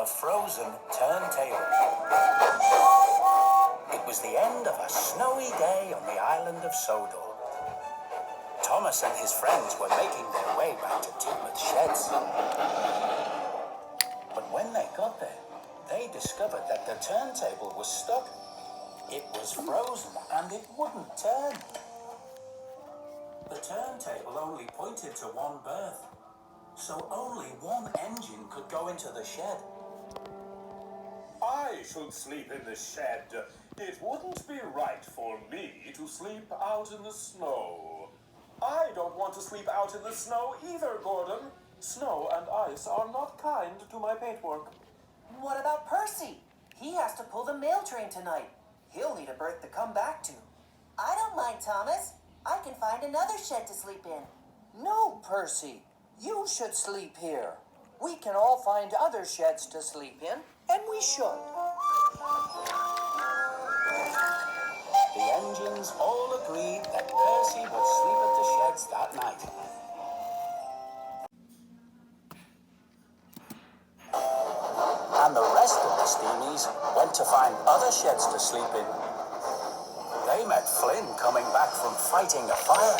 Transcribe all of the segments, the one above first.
the Frozen Turntable. It was the end of a snowy day on the island of Sodor. Thomas and his friends were making their way back to Tidmouth's sheds. But when they got there, they discovered that the turntable was stuck. It was frozen and it wouldn't turn. The turntable only pointed to one berth, so only one engine could go into the shed. I should sleep in the shed. It wouldn't be right for me to sleep out in the snow. I don't want to sleep out in the snow either, Gordon. Snow and ice are not kind to my paintwork. What about Percy? He has to pull the mail train tonight. He'll need a berth to come back to. I don't mind, Thomas. I can find another shed to sleep in. No, Percy. You should sleep here. We can all find other sheds to sleep in, and we should. The engines all agreed that Percy would sleep at the sheds that night. And the rest of the steamies went to find other sheds to sleep in. They met Flynn coming back from fighting a fire.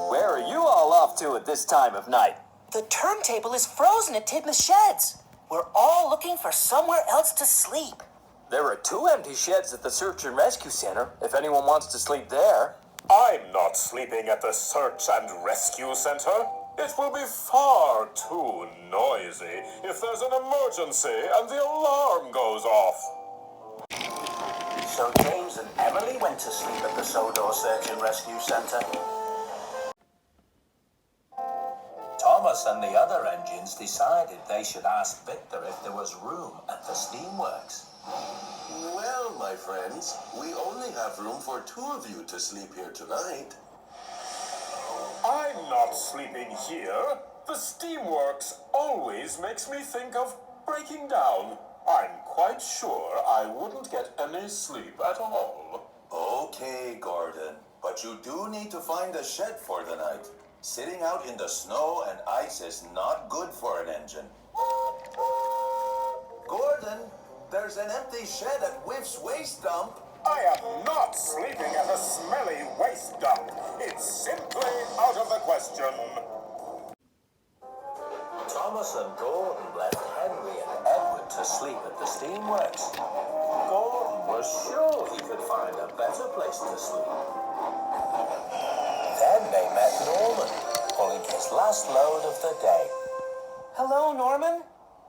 Where are you all off to at this time of night? The turntable is frozen at Tidmouth's sheds. We're all looking for somewhere else to sleep. There are 2 empty sheds at the Search and Rescue Center, if anyone wants to sleep there. I'm not sleeping at the Search and Rescue Center. It will be far too noisy if there's an emergency and the alarm goes off. So James and Emily went to sleep at the Sodor Search and Rescue Center. Thomas and the other engines decided they should ask Victor if there was room at the steamworks. Well, my friends, we only have room for 2 of you to sleep here tonight. I'm not sleeping here. The steamworks always makes me think of breaking down. I'm quite sure I wouldn't get any sleep at all. Okay, Gordon, but you do need to find a shed for the night. Sitting out in the snow and ice is not good for an engine. Gordon, there's an empty shed at Whiff's waste dump. I am not sleeping at a smelly waste dump. It's simply out of the question. Thomas and Gordon left Henry and Edward to sleep at the steamworks. Gordon was sure he could find a better place to sleep. Then they met Norman, pulling his last load of the day. Hello, Norman.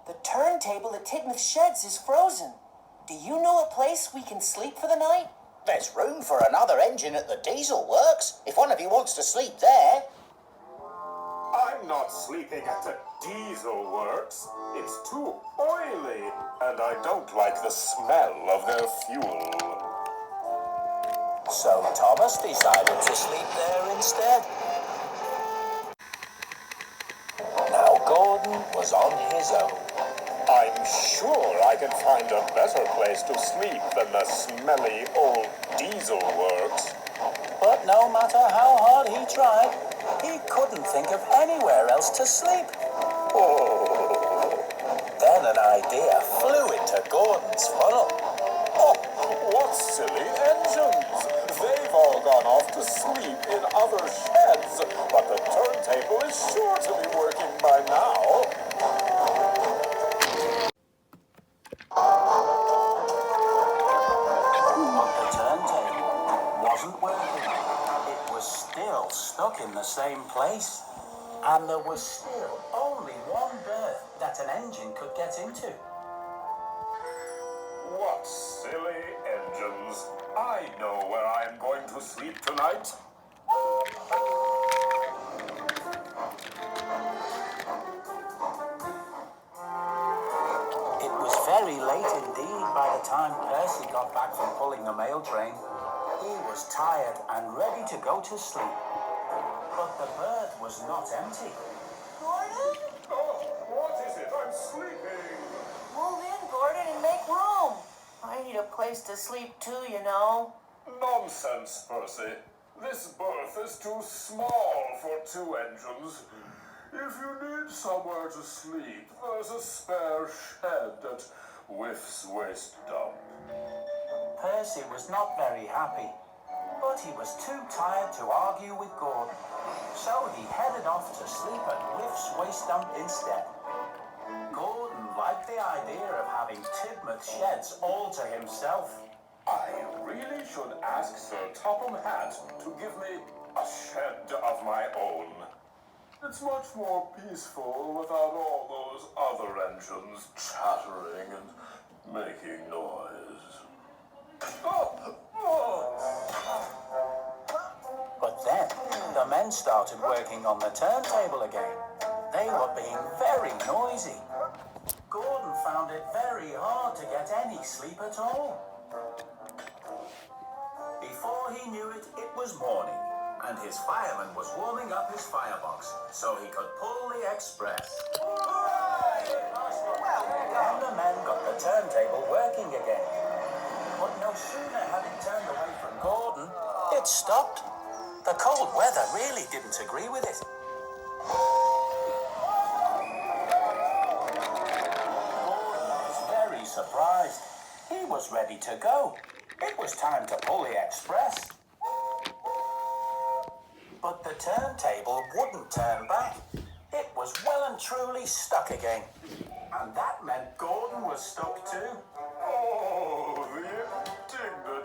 The turntable at Tidmouth's sheds is frozen. Do you know a place we can sleep for the night? There's room for another engine at the diesel works, if one of you wants to sleep there. I'm not sleeping at the diesel works. It's too oily, and I don't like the smell of their fuel. So Thomas decided to sleep there instead. Now Gordon was on his own. I'm sure I can find a better place to sleep than the smelly old diesel works. But no matter how hard he tried, he couldn't think of anywhere else to sleep. Oh. Then an idea flew into Gordon's funnel. Oh, what silly engines! They've all gone off to sleep in other sheds, but the turntable is sure to be working by now. But the turntable wasn't working. It was still stuck in the same place. And there was still only one berth that an engine could get into. What silly engines. I know where I'm going to sleep tonight. It was very late indeed by the time Percy got back from pulling the mail train. He was tired and ready to go to sleep. But the berth was not empty. Gordon? Oh, what is it? I'm sleeping. Move in, Gordon, and make room. I need a place to sleep too, you know. Nonsense, Percy. This berth is too small for 2 engines. You If you need somewhere to sleep, there's a spare shed at Whiff's waste dump. Percy was not very happy, but he was too tired to argue with Gordon. So he headed off to sleep at Whiff's waste dump instead. Gordon liked the idea of having Tidmouth sheds all to himself. I really should ask Sir Topham Hatt to give me a shed of my own. It's much more peaceful without all those other engines chattering and making noise. But then, the men started working on the turntable again. They were being very noisy. Gordon found it very hard to get any sleep at all. Before he knew it, it was morning, and his fireman was warming up his firebox so he could pull the express. Then the men got the turntable working again. But no sooner had it turned away from Gordon, it stopped. The cold weather really didn't agree with it. Gordon was very surprised. He was ready to go. It was time to pull the express. But the turntable wouldn't turn back. It was well and truly stuck again. And that meant Gordon was stuck too. Oh, the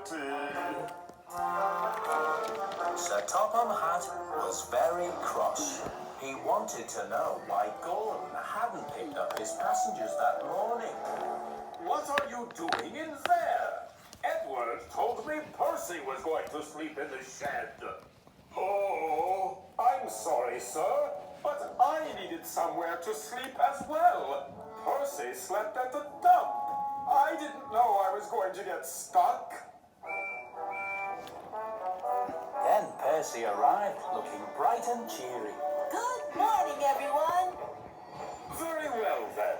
indignity. Sir Topham Hatt was very cross. He wanted to know why Gordon hadn't picked up his passengers that morning. What are you doing in there? Edward told me Percy was going to sleep in the shed. Oh, I'm sorry, sir, but I needed somewhere to sleep as well. Percy slept at the dump. I didn't know I was going to get stuck. Then Percy arrived, looking bright and cheery. Good morning, everyone. Very well, then.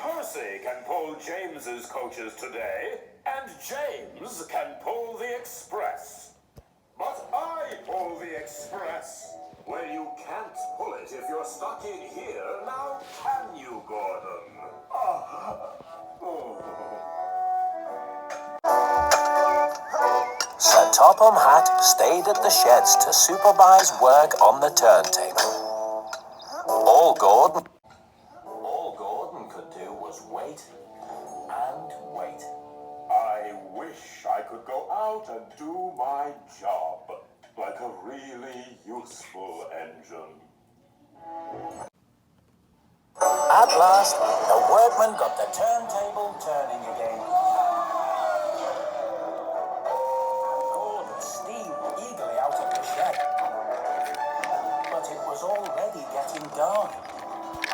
Percy can pull James's coaches today, and James can pull the express. But I pull the express. Well, you can't pull it if you're stuck in here, now can you, Gordon? Sir Topham Hatt stayed at the sheds to supervise work on the turntable. All Gordon could do was wait and wait. I wish I could go out and do my job like a really useful engine. At last, the workmen got the turntable turning again. Gordon steamed eagerly out of the shed. But it was already getting dark,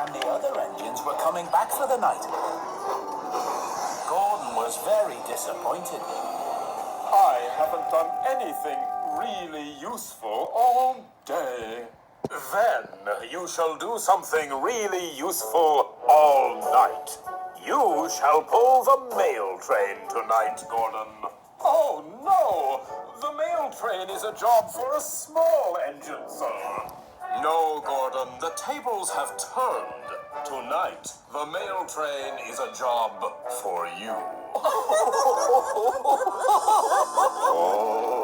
and the other engines were coming back for the night. Gordon was very disappointed. I haven't done anything really useful all day. Then you shall do something really useful all night. You shall pull the mail train tonight, Gordon. Oh, no! The mail train is a job for a small engine, sir. No, Gordon, the tables have turned. Tonight, the mail train is a job for you. Oh.